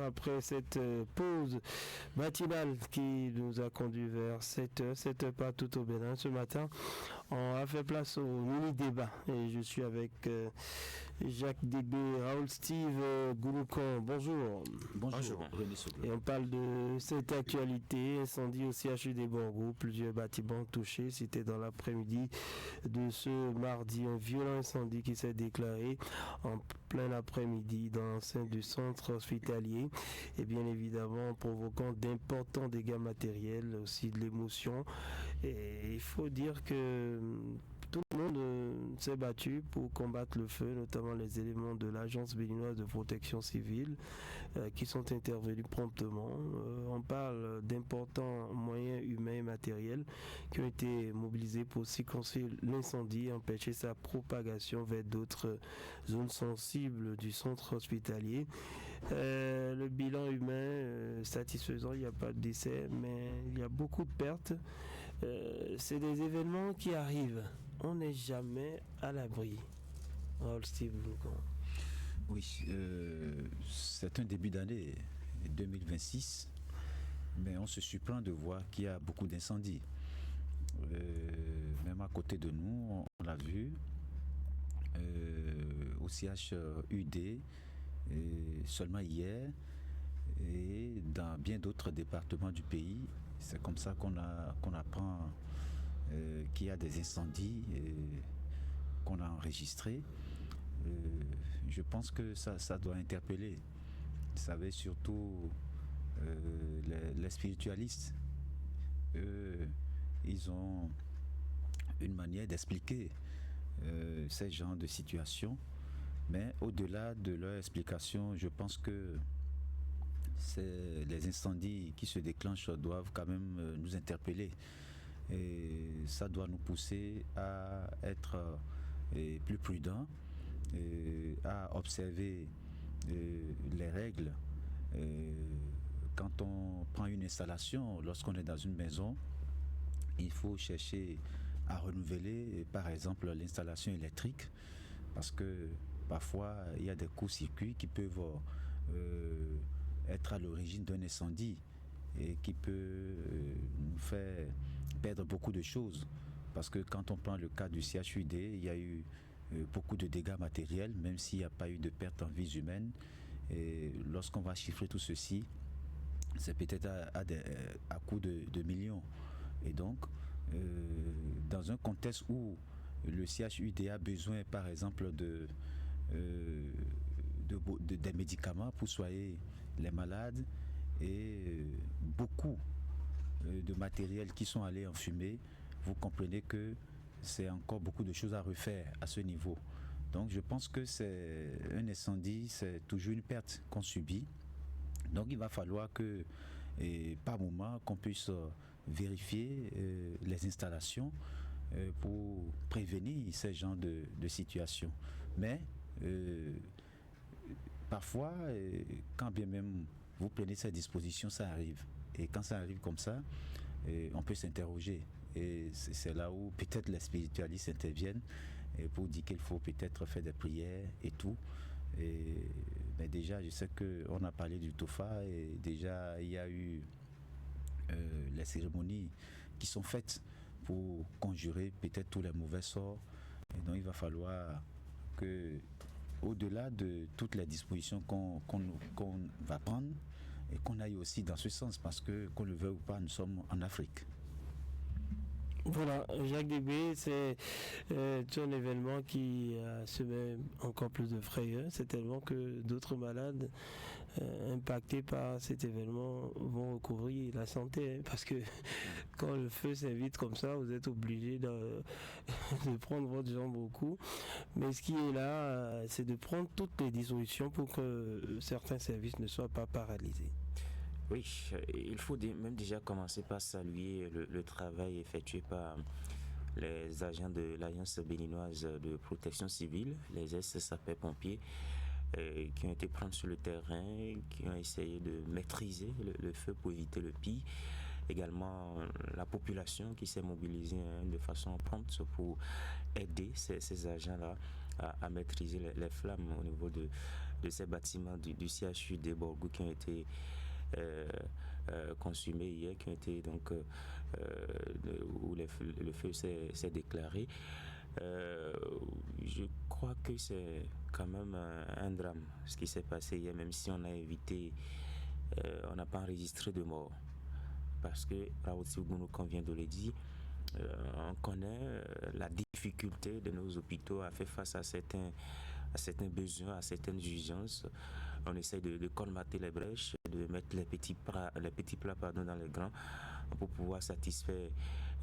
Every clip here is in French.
après cette pause matinale qui nous a conduit vers 7h partout au Bénin. Ce matin, on a fait place au mini-débat et je suis avec Jacques Débé, Raoul Steve Gouloukon. Bonjour. Bonjour, René Soglou. Et on parle de cette actualité, incendie au CHU des Borgo, plusieurs bâtiments touchés. C'était dans l'après-midi de ce mardi, un violent incendie qui s'est déclaré en plein après-midi dans l'enceinte du centre hospitalier et bien évidemment provoquant d'importants dégâts matériels, aussi de l'émotion. Et il faut dire que tout le monde s'est battu pour combattre le feu, notamment les éléments de l'Agence béninoise de protection civile qui sont intervenus promptement. On parle d'importants moyens humains et matériels qui ont été mobilisés pour circonscrire l'incendie et empêcher sa propagation vers d'autres zones sensibles du centre hospitalier. Le bilan humain satisfaisant, il n'y a pas de décès, mais il y a beaucoup de pertes. C'est des événements qui arrivent. On n'est jamais à l'abri. Raoul Steve Gouloukon. Oui, c'est un début d'année 2026, mais on se surprend de voir qu'il y a beaucoup d'incendies. Même à côté de nous, on l'a vu, au CHUD, seulement hier, et dans bien d'autres départements du pays. C'est comme ça qu'on apprend qu'il y a des incendies qu'on a enregistrés. Je pense que ça doit interpeller. Vous savez, surtout les spiritualistes, eux, ils ont une manière d'expliquer ces genres de situations. Mais au-delà de leur explication, je pense que les incendies qui se déclenchent doivent quand même nous interpeller. Et ça doit nous pousser à être plus prudents, à observer les règles. Quand on prend une installation, lorsqu'on est dans une maison, il faut chercher à renouveler, par exemple, l'installation électrique, parce que parfois, il y a des courts-circuits qui peuvent être à l'origine d'un incendie et qui peut nous faire perdre beaucoup de choses. Parce que quand on prend le cas du CHUD, il y a eu beaucoup de dégâts matériels, même s'il n'y a pas eu de perte en vies humaines. Et lorsqu'on va chiffrer tout ceci, c'est peut-être à coût de millions. Et donc, dans un contexte où le CHUD a besoin, par exemple, des médicaments pour soigner les malades et beaucoup de matériel qui sont allés en fumée, vous comprenez que c'est encore beaucoup de choses à refaire à ce niveau. Donc je pense que c'est un incendie, c'est toujours une perte qu'on subit. Donc il va falloir que, par moment, qu'on puisse vérifier les installations pour prévenir ces genres de situations. Mais parfois, quand bien même vous prenez ces dispositions, ça arrive. Et quand ça arrive comme ça, on peut s'interroger. Et c'est là où peut-être les spiritualistes interviennent pour dire qu'il faut peut-être faire des prières et tout. Mais déjà, je sais qu'on a parlé du Tofa et déjà il y a eu les cérémonies qui sont faites pour conjurer peut-être tous les mauvais sorts. Et donc il va falloir que, au-delà de toutes les dispositions qu'on va prendre, et qu'on aille aussi dans ce sens, parce que, qu'on le veuille ou pas, nous sommes en Afrique. Voilà, Jacques Débé, c'est un événement qui se met encore plus de frayeur. C'est tellement que d'autres malades impactés par cet événement vont recouvrir la santé. Parce que quand le feu s'invite comme ça, vous êtes obligé de prendre votre jambe au cou. Mais ce qui est là, c'est de prendre toutes les dispositions pour que certains services ne soient pas paralysés. Oui, il faut même déjà commencer par saluer le travail effectué par les agents de l'Agence béninoise de protection civile, les sapeurs-pompiers, qui ont été prendre sur le terrain, qui ont essayé de maîtriser le feu pour éviter le pire. Également, la population qui s'est mobilisée de façon prompte pour aider ces agents-là à maîtriser les flammes au niveau de ces bâtiments du CHU des Borgou qui ont été consumés hier, qui ont été donc où le feu s'est déclaré. Je crois que c'est quand même un drame ce qui s'est passé hier, même si on a évité, on n'a pas enregistré de mort. Parce que Raoul Sigounou, comme vient de le dire, on connaît la difficulté de nos hôpitaux à faire face à certains besoins, à certaines urgences. On essaie de colmater les brèches, de mettre les petits plats dans les grands pour pouvoir satisfaire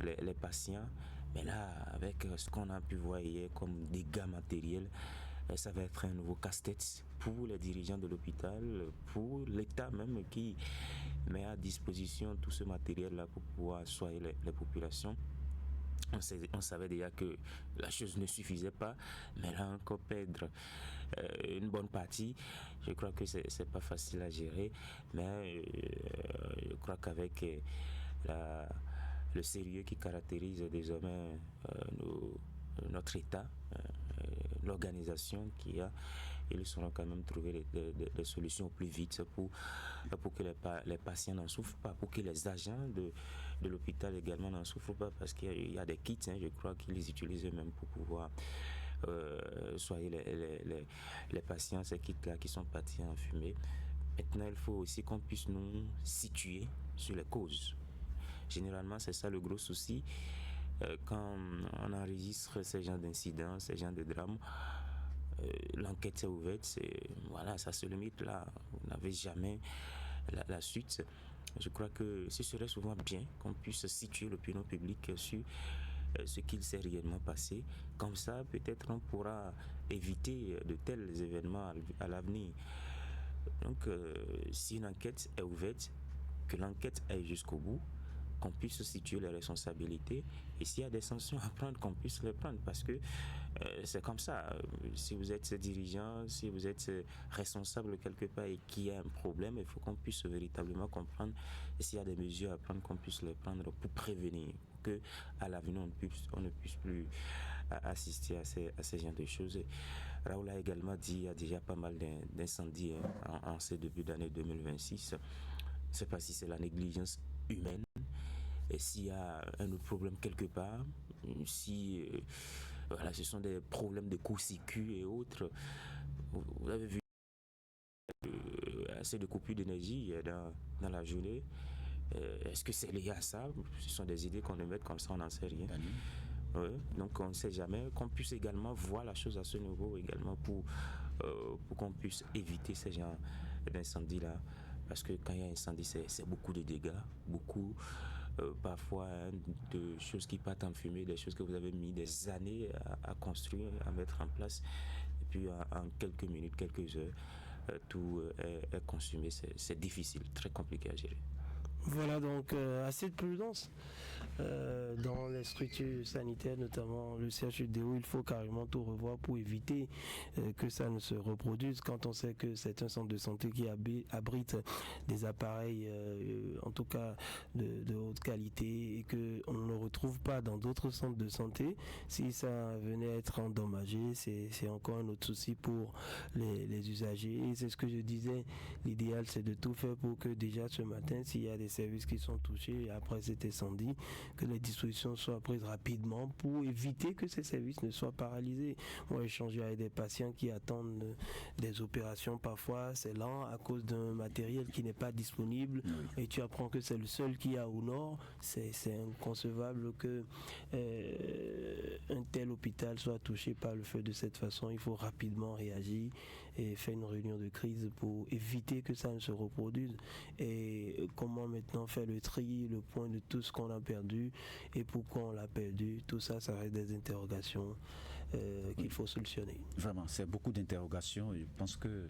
les patients. Mais là, avec ce qu'on a pu voir hier comme dégâts matériels, ça va être un nouveau casse-tête pour les dirigeants de l'hôpital, pour l'État même qui met à disposition tout ce matériel-là pour pouvoir soigner les populations. On savait déjà que la chose ne suffisait pas, mais là encore perdre une bonne partie, je crois que c'est pas facile à gérer, mais je crois qu'avec le sérieux qui caractérise désormais notre État, l'organisation qu'il y a, ils sauront quand même trouver des solutions plus vite pour que les patients n'en souffrent pas, pour que les agents de l'hôpital également n'en souffrent pas, parce qu'il y a des kits, je crois qu'ils les utilisent eux-mêmes pour pouvoir soigner les patients, ces kits-là qui sont partis en fumée. Maintenant, il faut aussi qu'on puisse nous situer sur les causes. Généralement, c'est ça le gros souci. Quand on enregistre ces genres d'incidents, ces genres de drames, l'enquête est ouverte, voilà, ça se limite là. Vous n'avez jamais la suite. Je crois que ce serait souvent bien qu'on puisse situer l'opinion publique sur ce qu'il s'est réellement passé. Comme ça, peut-être on pourra éviter de tels événements à l'avenir. Donc, si une enquête est ouverte, que l'enquête aille jusqu'au bout, qu'on puisse situer les responsabilités, et s'il y a des sanctions à prendre, qu'on puisse les prendre, parce que c'est comme ça. Si vous êtes dirigeant, si vous êtes responsable quelque part et qu'il y a un problème, il faut qu'on puisse véritablement comprendre, et s'il y a des mesures à prendre, qu'on puisse les prendre pour prévenir, que à l'avenir on ne puisse plus assister à ces genres de choses. Raoul a également dit qu'il y a déjà pas mal d'incendies en ce début d'année 2026. Je ne sais pas si c'est la négligence humaine, et s'il y a un autre problème quelque part, si voilà, ce sont des problèmes de court-circuit et autres. Vous avez vu assez de coupures d'énergie dans la journée. Est-ce que c'est lié à ça? Ce sont des idées qu'on émet comme ça, on n'en sait rien. Ouais, donc on ne sait jamais, qu'on puisse également voir la chose à ce niveau également pour qu'on puisse éviter ces genres d'incendies-là. Parce que quand il y a un incendie, c'est beaucoup de dégâts, beaucoup parfois de choses qui partent en fumée, des choses que vous avez mis des années à construire, à mettre en place, et puis en quelques minutes, quelques heures, tout est consumé. C'est difficile, très compliqué à gérer. Voilà, donc assez de prudence dans les structures sanitaires, notamment le CHUDO. Il faut carrément tout revoir pour éviter que ça ne se reproduise, quand on sait que c'est un centre de santé qui abrite des appareils en tout cas de haute qualité, et qu'on ne le retrouve pas dans d'autres centres de santé. Si ça venait à être endommagé, c'est encore un autre souci pour les usagers. Et c'est ce que je disais, l'idéal c'est de tout faire pour que déjà ce matin, s'il y a des services qui sont touchés après cet incendie, que les dispositions soient prises rapidement pour éviter que ces services ne soient paralysés. Moi, j'ai échangé avec des patients qui attendent des opérations, parfois c'est lent à cause d'un matériel qui n'est pas disponible, et tu apprends que c'est le seul qu'il y a au nord. C'est inconcevable que un tel hôpital soit touché par le feu de cette façon. Il faut rapidement réagir et faire une réunion de crise pour éviter que ça ne se reproduise. Et comment maintenant faire le tri, le point de tout ce qu'on a perdu et pourquoi on l'a perdu, tout ça, ça reste des interrogations qu'il faut solutionner. Vraiment, c'est beaucoup d'interrogations. Je pense que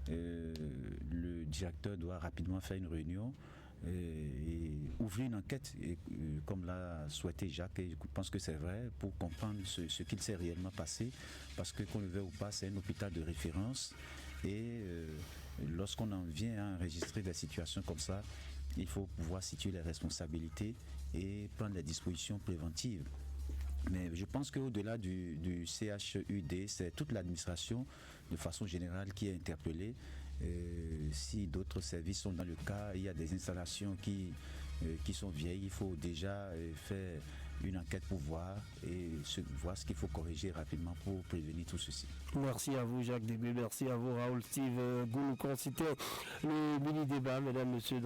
le directeur doit rapidement faire une réunion et ouvrir une enquête, et comme l'a souhaité Jacques, et je pense que c'est vrai, pour comprendre ce qu'il s'est réellement passé, parce que qu'on le veuille ou pas, c'est un hôpital de référence, et lorsqu'on en vient à enregistrer des situations comme ça, il faut pouvoir situer les responsabilités et prendre les dispositions préventives. Mais je pense qu'au-delà du CHUD, c'est toute l'administration de façon générale qui est interpellée. Si d'autres services sont dans le cas, il y a des installations qui sont vieilles, il faut déjà faire une enquête pour voir ce qu'il faut corriger rapidement pour prévenir tout ceci. Merci à vous Jacques Débé, merci à vous Raoul Steve Goulou. C'était le mini-débat, mesdames, messieurs.